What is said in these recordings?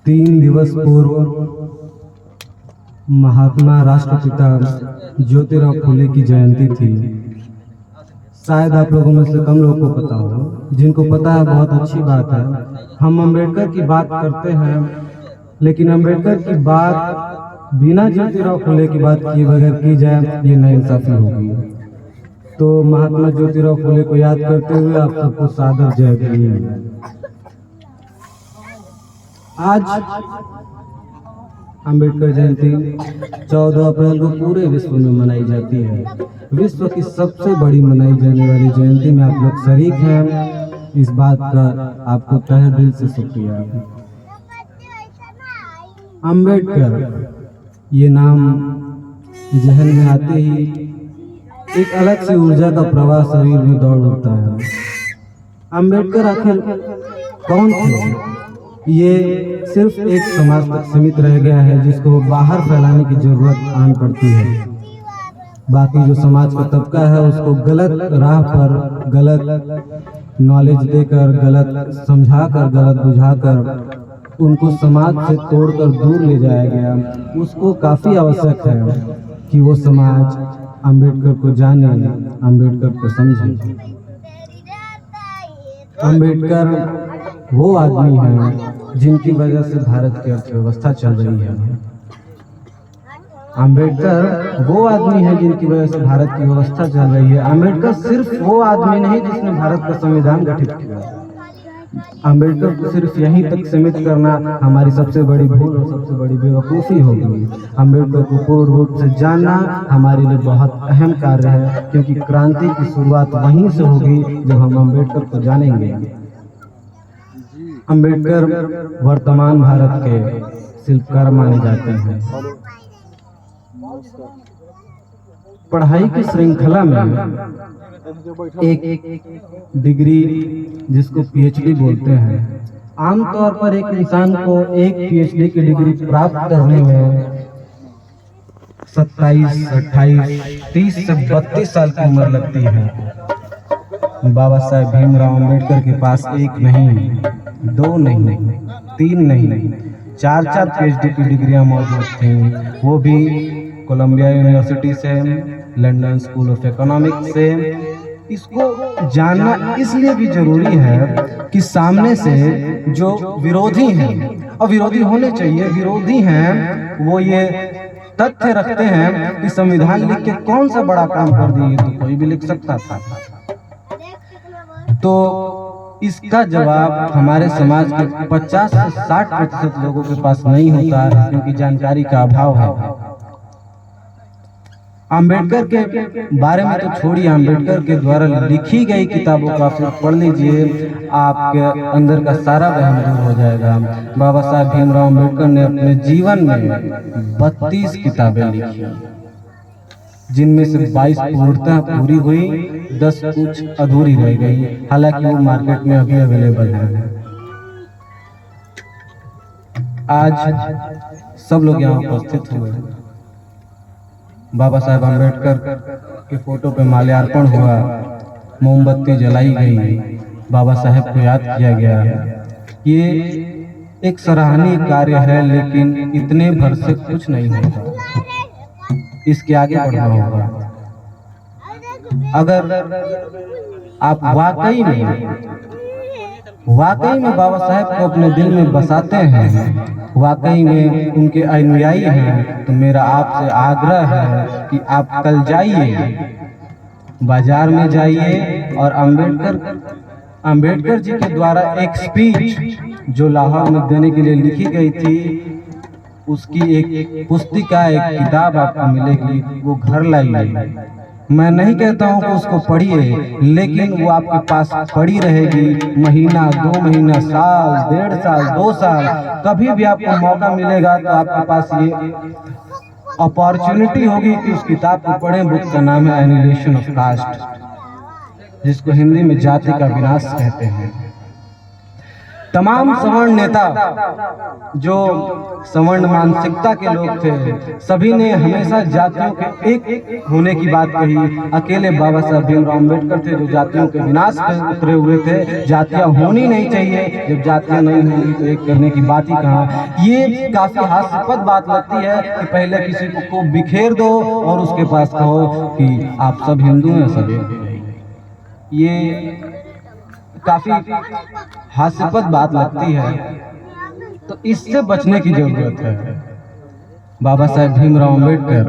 तीन दिवस पूर्व महात्मा राष्ट्रपिता ज्योतिराव फुले की जयंती थी। शायद आप लोगों में से कम लोगों को पता हो, जिनको पता है बहुत अच्छी बात है। हम अम्बेडकर की बात करते हैं, लेकिन अम्बेडकर की बात बिना ज्योतिराव फुले की बात किए बगैर की जाए ये नाइंसाफी होगी। तो महात्मा ज्योतिराव फुले को याद करते हुए आप सबको सादर जय भीम। आज अम्बेडकर जयंती 14 अप्रैल को पूरे विश्व में मनाई जाती है। विश्व की सबसे बड़ी मनाई जाने वाली जयंती में आप लोग शरीक हैं, इस बात का आपको तहे दिल से शुक्रिया। अम्बेडकर ये नाम जहन में आते ही एक अलग सी ऊर्जा का प्रवाह शरीर में दौड़ उठता है। अम्बेडकर आखिर कौन थे? ये सिर्फ एक समाज तक सीमित रह गया है, जिसको बाहर फैलाने की जरूरत आन पड़ती है। बाकी जो समाज का तबका है उसको गलत राह पर गलत नॉलेज देकर, गलत समझाकर, गलत बुझाकर उनको समाज से तोड़कर दूर ले जाया गया। उसको काफी आवश्यक है कि वो समाज अम्बेडकर को जाने, अम्बेडकर को समझे। अम्बेडकर वो आदमी है जिनकी वजह से भारत की अर्थव्यवस्था चल रही है। अम्बेडकर वो आदमी है जिनकी वजह से भारत की व्यवस्था चल रही है। अम्बेडकर सिर्फ वो आदमी नहीं जिसने भारत का संविधान गठित किया। अम्बेडकर को सिर्फ यहीं तक सीमित करना हमारी सबसे बड़ी भूल और सबसे बड़ी बेवकूफ़ी होगी। अम्बेडकर को पूर्ण रूप से जानना हमारे लिए बहुत अहम कार्य है, क्योंकि क्रांति की शुरुआत वहीं से होगी जब हम अम्बेडकर को जानेंगे। अम्बेडकर वर्तमान भारत के शिल्पकार माने जाते हैं। पढ़ाई की श्रृंखला में एक डिग्री जिसको पीएचडी बोलते हैं, आमतौर पर एक इंसान को एक पीएचडी की डिग्री प्राप्त करने में 27, 28, 30 से 32 साल की उम्र लगती है। बाबा साहेब भीमराव अम्बेडकर के पास एक नहीं, दो नहीं, तीन नहीं, चार पीएचडी की डिग्रियां मौजूद थीं। वो भी कोलंबिया यूनिवर्सिटी से, लंदन स्कूल ऑफ इकोनॉमिक्स से। इसको जानना इसलिए भी जरूरी है कि सामने से जो विरोधी हैं, और विरोधी होने चाहिए, विरोधी हैं वो ये तथ्य रखते हैं कि संविधान लिख के कौन सा बड़ा काम कर दिए, तो कोई भी लिख सकता था। तो इसका जवाब हमारे समाज के 50 से 60% लोगों के पास नहीं होता, क्योंकि जानकारी का अभाव है। अम्बेडकर के बारे में तो छोड़िए, अम्बेडकर के द्वारा लिखी गई किताबों का सिर्फ पढ़ लीजिए, आपके अंदर का सारा वहम दूर हो जाएगा। बाबा साहेब भीमराव अम्बेडकर ने अपने जीवन में 32 किताबें लिखी, जिनमें से 22 पूर्णतः पूरी हुई, 10 कुछ अधूरी रह गई। हालांकि वो मार्केट में अभी अवेलेबल है। आज सब लोग यहाँ उपस्थित हुए। बाबा साहेब अम्बेडकर के फोटो पे माल्यार्पण हुआ, मोमबत्ती जलाई गई, बाबा साहेब को याद किया गया। ये एक सराहनीय कार्य है, लेकिन इतने भर से कुछ नहीं होगा। इसके आगे बढ़ना होगा। अगर आप वाकई में बाबा साहेब को अपने दिल में बसाते हैं, वाकई में उनके अनुयायी हैं, तो मेरा आपसे आग्रह है कि आप कल जाइए, बाजार में जाइए और अम्बेडकर जी के द्वारा एक स्पीच जो लाहौर में देने के लिए लिखी गई थी, उसकी एक पुस्तिका, एक किताब आपको मिलेगी, वो घर लाइए। मैं नहीं कहता हूँ कि उसको पढ़िए, लेकिन वो आपके पास पड़ी रहेगी। महीना, 2 महीना, साल, 1.5 साल, 2 साल, कभी भी आपको मौका मिलेगा तो आपके पास ये अपॉर्चुनिटी होगी कि उस किताब को पढ़ें। बुक का नाम है एनिहिलेशन ऑफ कास्ट, जिसको हिंदी में जाति का विनाश कहते हैं। तमाम सवर्ण नेता जो सवर्ण मानसिकता के लोग थे, सभी ने हमेशा जातियों के एक होने की बात कही। अकेले बाबा साहब भीमराव अम्बेडकर थे जो जातियों के विनाश पे उतरे हुए थे। जातियां होनी नहीं चाहिए, जब जातियां नहीं होंगी तो एक करने की बात ही कहाँ। ये काफी हास्यास्पद बात लगती है कि पहले किसी को बिखेर दो और उसके पास कहो कि आप सब हिंदू हैं, सब एक हैं। ये काफी हास्यास्पद बात लगती है, तो इससे बचने की जरूरत है। बाबा साहेब भीमराव अम्बेडकर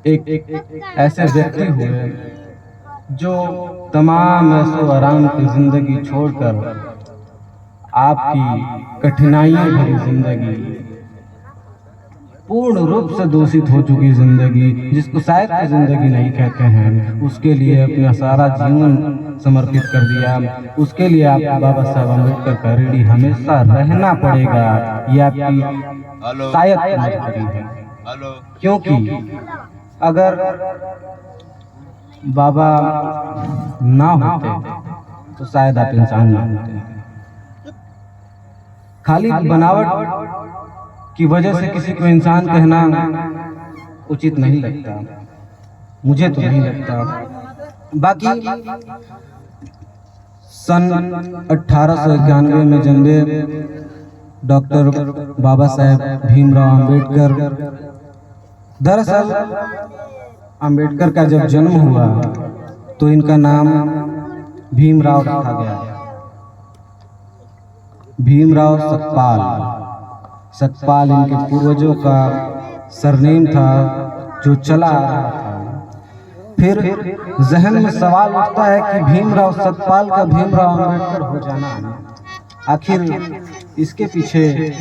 एक ऐसे व्यक्ति हुए जो तमाम ऐशो आराम की जिंदगी छोड़कर आपकी कठिनाइयों भरी जिंदगी, पूर्ण रूप से दूषित हो चुकी जिंदगी, जिसको शायद की जिंदगी नहीं कहते हैं, उसके लिए अपना सारा जीवन समर्पित कर दिया। उसके लिए आप बाबा साहब अम्बेडकर का ऋणी हमेशा रहना पड़ेगा। ये आपकी शायद मजबूरी है, क्योंकि अगर बाबा ना होते तो शायद आप इंसान ना होते। खाली बनावट की वजह से किसी को इंसान कहना उचित नहीं लगता, मुझे तो नहीं लगता। बाकी सन 1891 में जन्मे डॉक्टर बाबा साहेब भीमराव अम्बेडकर। दरअसल अम्बेडकर का जब जन्म हुआ तो इनका नाम भीमराव रखा गया, भीमराव सतपाल। सतपाल इनके पूर्वजों का सरनेम था जो चला आ रहा था। फिर जहन में सवाल उठता है कि भीमराव सतपाल का भीमराव अम्बेडकर हो जाना, आखिर इसके पीछे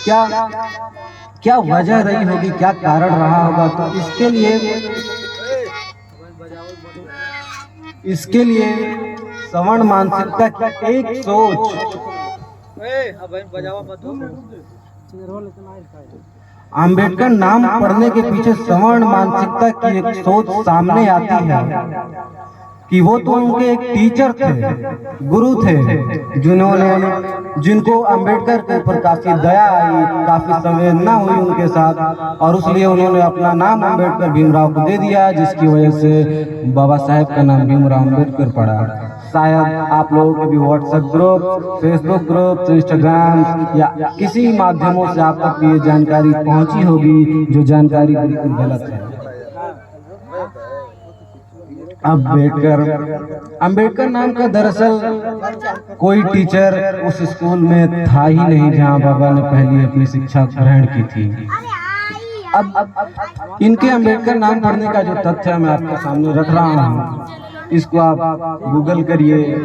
क्या वजह रही होगी, क्या कारण रहा होगा। तो इसके लिए सवर्ण मानसिकता की एक सोच, अम्बेडकर नाम पढ़ने के पीछे सवर्ण मानसिकता की एक सोच सामने आती है कि वो तो उनके एक टीचर थे, गुरु थे, जिनको अम्बेडकर के ऊपर काफी दया आई, काफी संवेदना हुई उनके साथ, और इसलिए उन्होंने अपना नाम अम्बेडकर भीमराव को दे दिया, जिसकी वजह से बाबा साहेब का नाम भीमराव अम्बेडकर पड़ा। शायद आप लोगों के भी WhatsApp group, Facebook group, Instagram या किसी माध्यमों से आप तक ये जानकारी पहुंची होगी, जो जानकारी बिल्कुल गलत है। अम्बेडकर नाम का दरअसल कोई टीचर उस स्कूल में था ही नहीं जहां बाबा ने पहली अपनी शिक्षा ग्रहण की थी। अब इनके अम्बेडकर नाम पढ़ने का जो तथ्य मैं आपके सामने रख रहा हूँ, इसको आप गूगल करिए,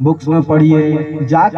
बुक्स में पढ़िए, जाके